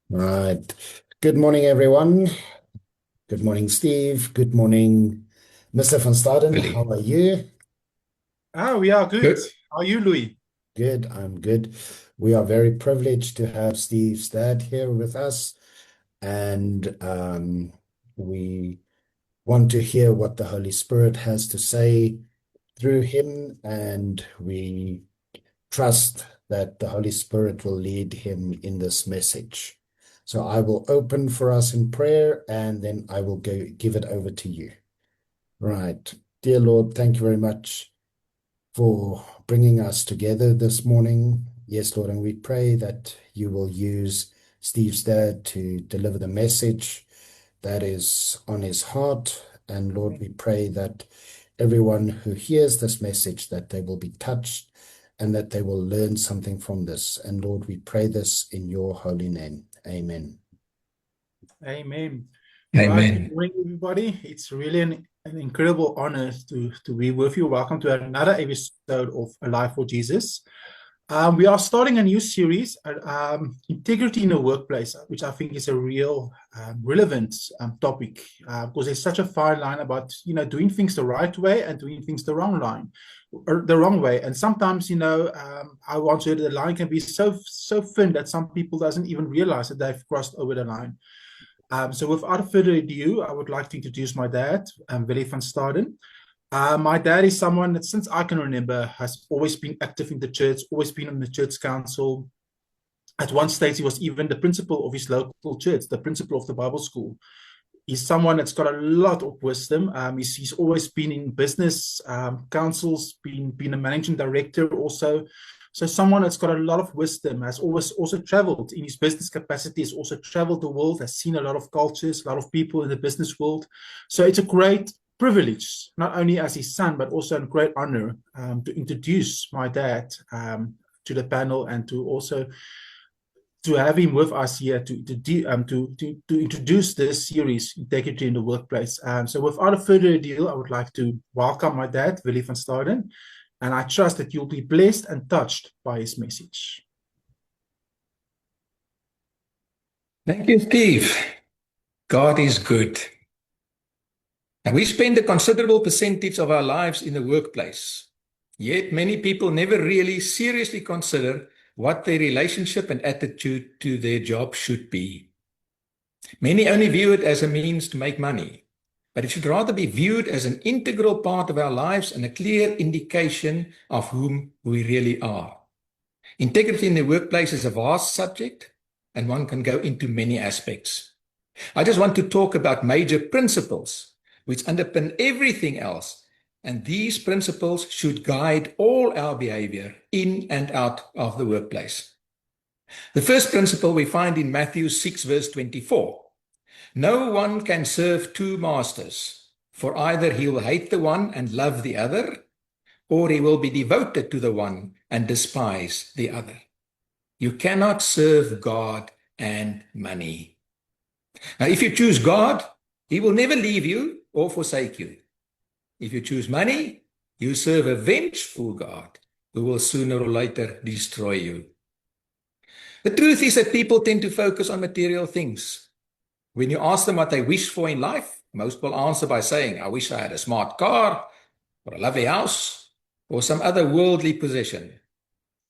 Right. Good morning, everyone. Good morning, Steve. Good morning, Mr. Van Staden. How Really are you? We are good. good. How are you, Louis? Good. I'm good. We are very privileged to have Steve's dad here with us, and we want to hear what the Holy Spirit has to say through him, and we trust that the Holy Spirit will lead him in this message. So I will open for us in prayer, and then I will go give it over to you. Right. Dear Lord, thank you very much for bringing us together this morning. Yes, Lord, and we pray that you will use Steve's dad to deliver the message that is on his heart. And Lord, we pray that everyone who hears this message, that they will be touched and that they will learn something from this. And Lord, we pray this in your holy name. Amen. Amen. Right. Good Amen. morning, everybody. It's really an incredible honor to be with you. Welcome to another episode of Alive for Jesus. We are starting a new series, Integrity in the Workplace, which I think is a real relevant topic because there's such a fine line about, doing things the right way and doing things the wrong line, or the wrong way. And sometimes, I once heard the line can be so thin that some people doesn't even realize that they've crossed over the line. So without further ado, I would like to introduce my dad, Willie van Staden. My dad is someone that, since I can remember, has always been active in the church, always been on the church council. At one stage, he was even the principal of his local church, the principal of the Bible school. He's someone that's got a lot of wisdom. He's always been in business councils, been a managing director also. So someone that's got a lot of wisdom, has always also traveled in his business capacity, has also traveled the world, has seen a lot of cultures, a lot of people in the business world. So it's a great privilege, not only as his son, but also a great honor to introduce my dad to the panel and to also to have him with us here to introduce this series, Integrity in the Workplace. So without further ado, I would like to welcome my dad, Willie van Staden, and I trust that you'll be blessed and touched by his message. Thank you, Steve. God is good. And we spend a considerable percentage of our lives in the workplace. Yet many people never really seriously consider what their relationship and attitude to their job should be. Many only view it as a means to make money, but it should rather be viewed as an integral part of our lives and a clear indication of whom we really are. Integrity in the workplace is a vast subject, and one can go into many aspects. I just want to talk about major principles which underpin everything else, and these principles should guide all our behavior in and out of the workplace. The first principle we find in Matthew 6, verse 24. No one can serve two masters, for either he will hate the one and love the other, or he will be devoted to the one and despise the other. You cannot serve God and money. Now, if you choose God, he will never leave you or forsake you. If you choose money, you serve a vengeful God who will sooner or later destroy you. The truth is that people tend to focus on material things. When you ask them what they wish for in life, most will answer by saying, I wish I had a smart car, or a lovely house, or some other worldly possession.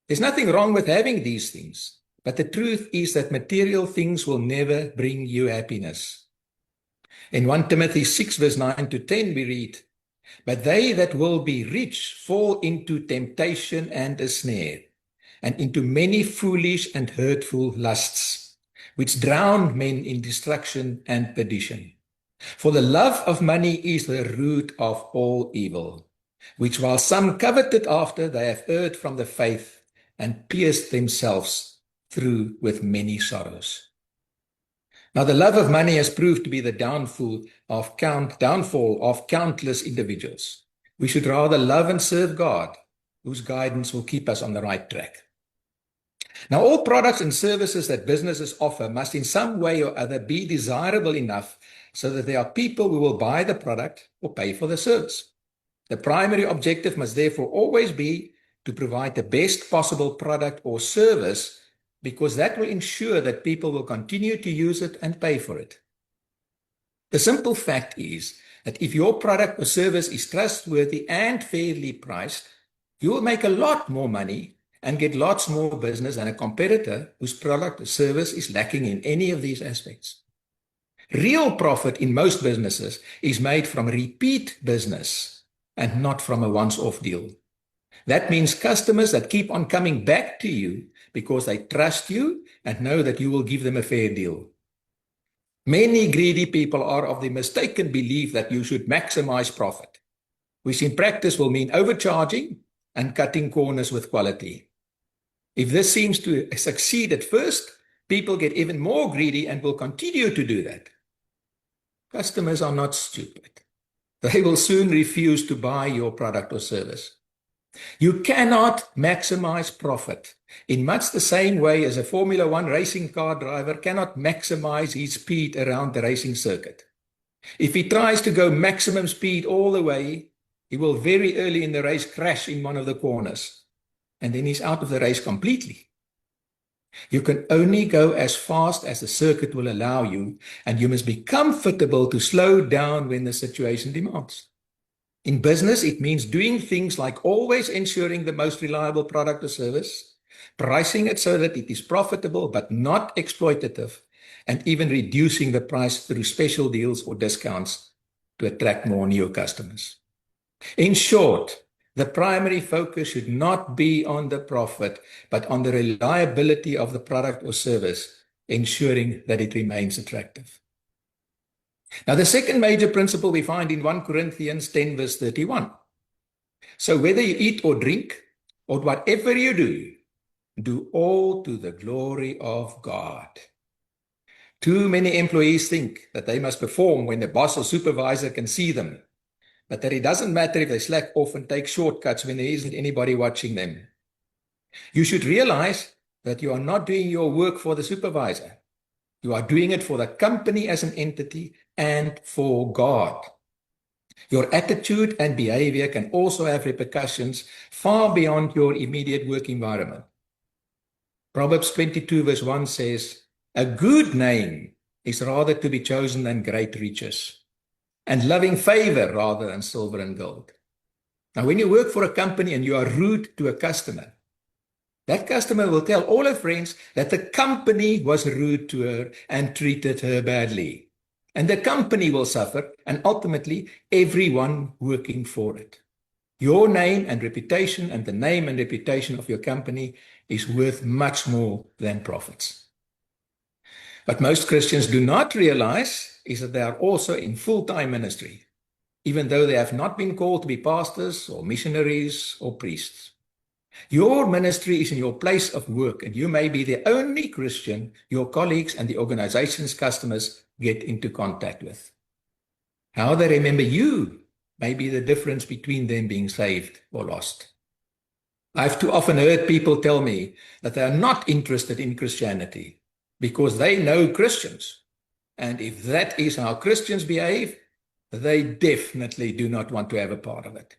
There's nothing wrong with having these things, but the truth is that material things will never bring you happiness. In 1 Timothy 6, verse 9 to 10, we read, But they that will be rich fall into temptation and a snare, and into many foolish and hurtful lusts, which drown men in destruction and perdition. For the love of money is the root of all evil, which while some coveted after, they have erred from the faith and pierced themselves through with many sorrows. Now, the love of money has proved to be the downfall of countless individuals. We should rather love and serve God, whose guidance will keep us on the right track. Now, all products and services that businesses offer must in some way or other be desirable enough so that there are people who will buy the product or pay for the service. The primary objective must therefore always be to provide the best possible product or service because that will ensure that people will continue to use it and pay for it. The simple fact is that if your product or service is trustworthy and fairly priced, you will make a lot more money and get lots more business than a competitor whose product or service is lacking in any of these aspects. Real profit in most businesses is made from repeat business and not from a once-off deal. That means customers that keep on coming back to you because they trust you and know that you will give them a fair deal. Many greedy people are of the mistaken belief that you should maximize profit, which in practice will mean overcharging and cutting corners with quality. If this seems to succeed at first, people get even more greedy and will continue to do that. Customers are not stupid. They will soon refuse to buy your product or service. You cannot maximize profit in much the same way as a Formula One racing car driver cannot maximize his speed around the racing circuit. If he tries to go maximum speed all the way, he will very early in the race crash in one of the corners, and then he's out of the race completely. You can only go as fast as the circuit will allow you, and you must be comfortable to slow down when the situation demands. In business, it means doing things like always ensuring the most reliable product or service, pricing it so that it is profitable but not exploitative, and even reducing the price through special deals or discounts to attract more new customers. In short, the primary focus should not be on the profit, but on the reliability of the product or service, ensuring that it remains attractive. Now, the second major principle we find in 1 Corinthians 10, verse 31. So whether you eat or drink, or whatever you do all to the glory of God. Too many employees think that they must perform when the boss or supervisor can see them, but that it doesn't matter if they slack off and take shortcuts when there isn't anybody watching them. You should realize that you are not doing your work for the supervisor. You are doing it for the company as an entity and for God. Your attitude and behavior can also have repercussions far beyond your immediate work environment. Proverbs 22 verse 1 says, "A good name is rather to be chosen than great riches, and loving favor rather than silver and gold." Now, when you work for a company and you are rude to a customer, that customer will tell all her friends that the company was rude to her and treated her badly. And the company will suffer, and ultimately everyone working for it. Your name and reputation and the name and reputation of your company is worth much more than profits. What most Christians do not realize is that they are also in full-time ministry, even though they have not been called to be pastors or missionaries or priests. Your ministry is in your place of work, and you may be the only Christian your colleagues and the organization's customers get into contact with. How they remember you may be the difference between them being saved or lost. I've too often heard people tell me that they are not interested in Christianity because they know Christians. And if that is how Christians behave, they definitely do not want to have a part of it.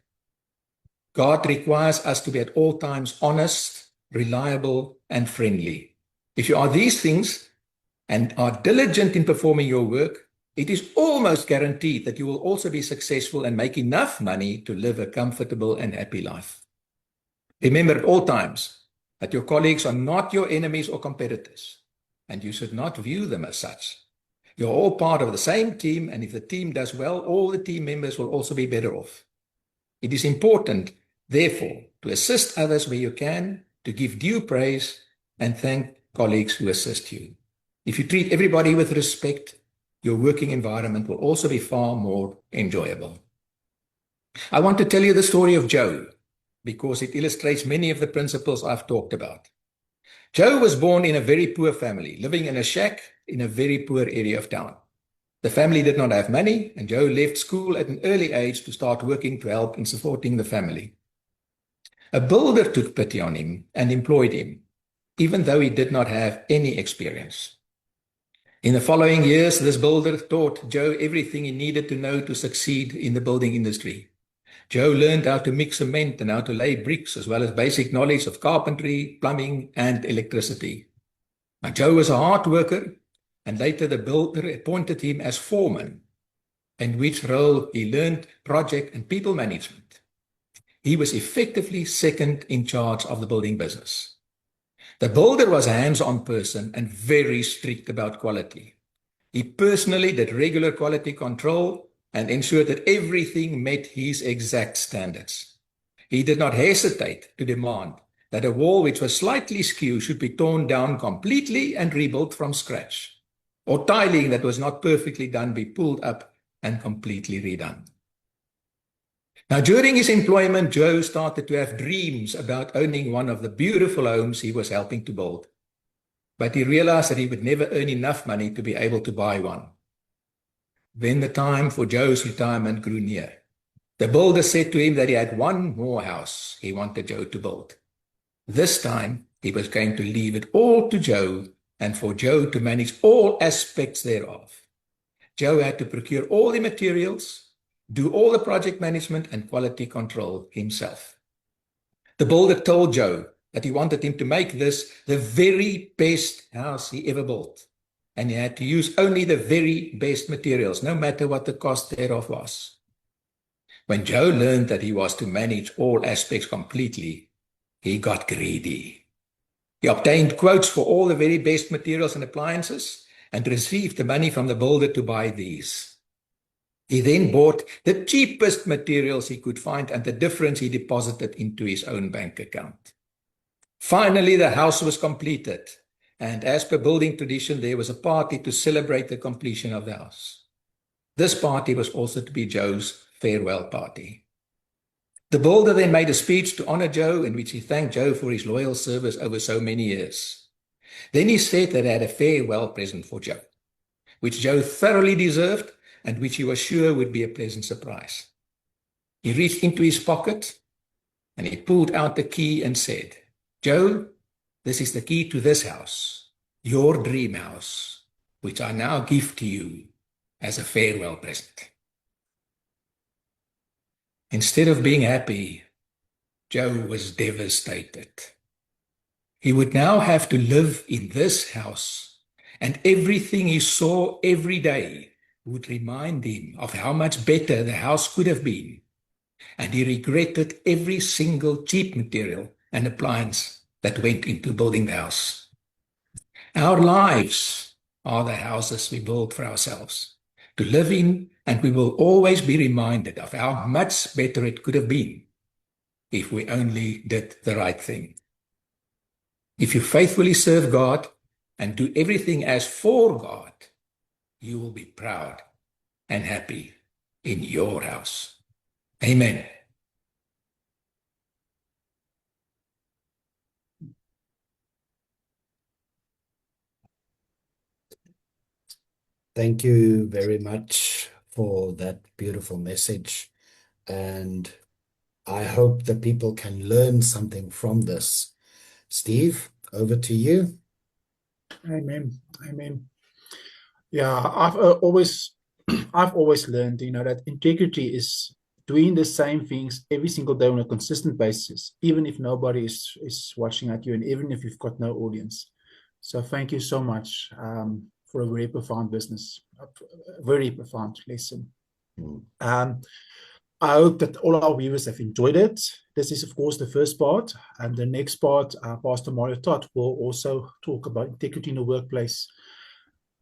God requires us to be at all times honest, reliable, and friendly. If you are these things and are diligent in performing your work, it is almost guaranteed that you will also be successful and make enough money to live a comfortable and happy life. Remember at all times that your colleagues are not your enemies or competitors, and you should not view them as such. You're all part of the same team, and if the team does well, all the team members will also be better off. It is important, therefore, to assist others where you can, to give due praise, and thank colleagues who assist you. If you treat everybody with respect, your working environment will also be far more enjoyable. I want to tell you the story of Joe, because it illustrates many of the principles I've talked about. Joe was born in a very poor family, living in a shack in a very poor area of town. The family did not have money, and Joe left school at an early age to start working to help in supporting the family. A builder took pity on him and employed him, even though he did not have any experience. In the following years, this builder taught Joe everything he needed to know to succeed in the building industry. Joe learned how to mix cement and how to lay bricks, as well as basic knowledge of carpentry, plumbing, and electricity. Now, Joe was a hard worker, and later the builder appointed him as foreman, in which role he learned project and people management. He was effectively second in charge of the building business. The builder was a hands-on person and very strict about quality. He personally did regular quality control and ensured that everything met his exact standards. He did not hesitate to demand that a wall which was slightly askew should be torn down completely and rebuilt from scratch, or tiling that was not perfectly done be pulled up and completely redone. Now, during his employment, Joe started to have dreams about owning one of the beautiful homes he was helping to build. But he realized that he would never earn enough money to be able to buy one. Then the time for Joe's retirement grew near. The builder said to him that he had one more house he wanted Joe to build. This time, he was going to leave it all to Joe and for Joe to manage all aspects thereof. Joe had to procure all the materials, do all the project management and quality control himself. The builder told Joe that he wanted him to make this the very best house he ever built, and he had to use only the very best materials, no matter what the cost thereof was. When Joe learned that he was to manage all aspects completely, he got greedy. He obtained quotes for all the very best materials and appliances and received the money from the builder to buy these. He then bought the cheapest materials he could find, and the difference he deposited into his own bank account. Finally, the house was completed, and as per building tradition, there was a party to celebrate the completion of the house. This party was also to be Joe's farewell party. The builder then made a speech to honor Joe, in which he thanked Joe for his loyal service over so many years. Then he said that he had a farewell present for Joe, which Joe thoroughly deserved, and which he was sure would be a pleasant surprise. He reached into his pocket and he pulled out the key and said, "Joe, this is the key to this house, your dream house, which I now give to you as a farewell present." Instead of being happy, Joe was devastated. He would now have to live in this house, and everything he saw every day would remind him of how much better the house could have been, and he regretted every single cheap material and appliance that went into building the house. Our lives are the houses we build for ourselves to live in, and we will always be reminded of how much better it could have been if we only did the right thing. If you faithfully serve God and do everything as for God, you will be proud and happy in your house. Amen. Thank you very much for that beautiful message. And I hope that people can learn something from this. Steve, over to you. Amen. Amen. Yeah, I've always learned, that integrity is doing the same things every single day on a consistent basis, even if nobody is watching at you, and even if you've got no audience. So thank you so much for a very profound a very profound lesson. I hope that all our viewers have enjoyed it. This is, of course, the first part, and the next part, Pastor Mario Todd will also talk about integrity in the workplace.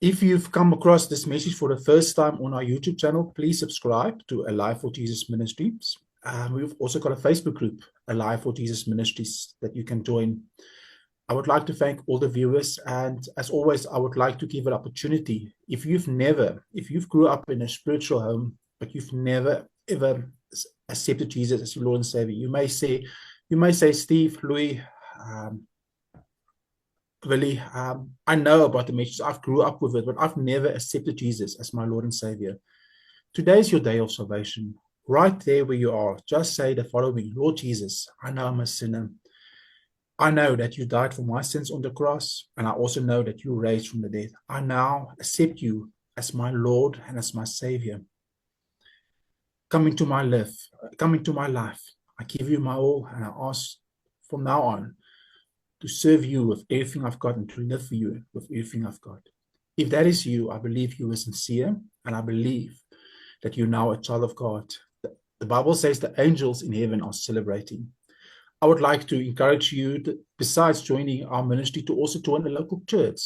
If you've come across this message for the first time on our YouTube channel, please subscribe to Alive for Jesus Ministries. We've also got a Facebook group, Alive for Jesus Ministries, that you can join. I would like to thank all the viewers, and as always, I would like to give an opportunity. If you've grew up in a spiritual home, but you've never ever accepted Jesus as your Lord and Savior, you may say, Steve, Louis, Willie, I know about the message. I've grew up with it, but I've never accepted Jesus as my Lord and Savior. Today is your day of salvation. Right there where you are, just say the following: Lord Jesus, I know I'm a sinner. I know that you died for my sins on the cross, and I also know that you raised from the dead. I now accept you as my Lord and as my Savior. Come into my life. I give you my all, and I ask from now on to serve you with everything I've got and to live for you with everything I've got. If that is you, I believe you are sincere, and I believe that you're now a child of God. The Bible says the angels in heaven are celebrating. I would like to encourage you, besides joining our ministry, to also join a local church.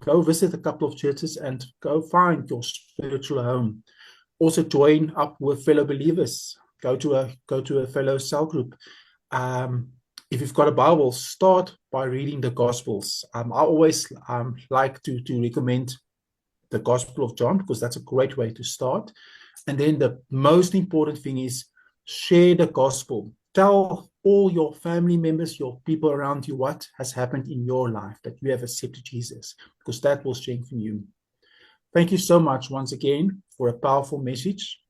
Go visit a couple of churches and go find your spiritual home. Also join up with fellow believers. Go to a fellow cell group. If you've got a Bible, start by reading the Gospels. I always like to recommend the Gospel of John, because that's a great way to start. And then the most important thing is share the gospel. Tell all your family members, your people around you, what has happened in your life, that you have accepted Jesus, because that will strengthen you. Thank you so much once again for a powerful message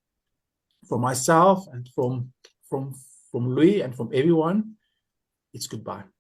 from myself and from Louis and from everyone. It's goodbye.